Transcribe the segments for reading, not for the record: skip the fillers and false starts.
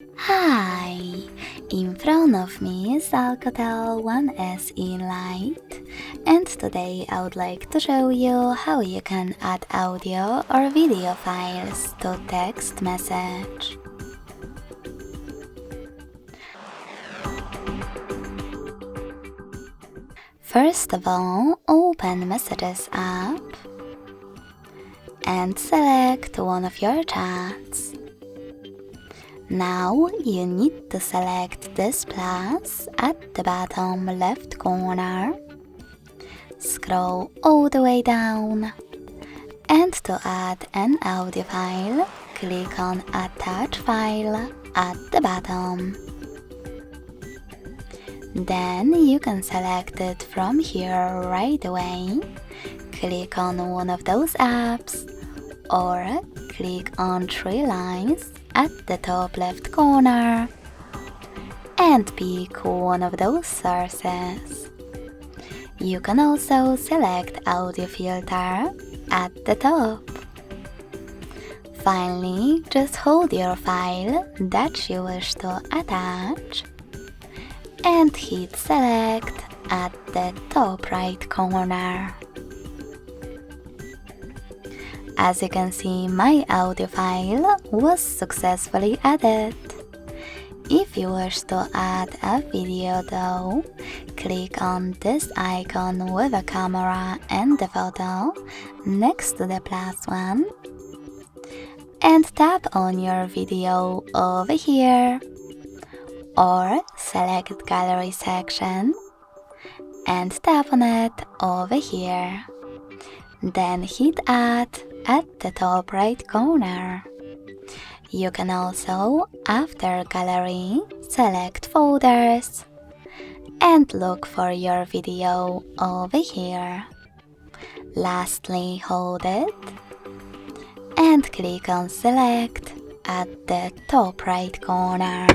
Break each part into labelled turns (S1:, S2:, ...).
S1: Hi! In front of me is ALCATEL 1SE Lite, and today I would like to show you how you can add audio or video files to text message. First of all, open Messages app and select one of your chats. Now you need to select this plus at the bottom left corner. Scroll all the way down, and to add an audio file, click on Attach File at the bottom. Then you can select it from here right away. Click on one of those apps, or click on three lines at the top left corner and pick one of those sources. You can also select audio filter at the top. Finally, just hold your file that you wish to attach and hit select at the top right corner. As you can see, my audio file was successfully added. If you wish to add a video though, click on this icon with a camera and the photo next to the plus one, and tap on your video over here, or select gallery section and tap on it over here. Then hit add at the top right corner. You can also, after gallery, select folders and look for your video over here. Lastly, hold it and click on select at the top right corner.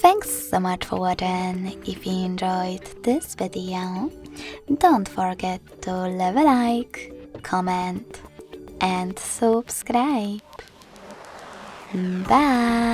S1: Thanks so much for watching. If you enjoyed this video, don't forget to leave a like, comment and subscribe. Bye!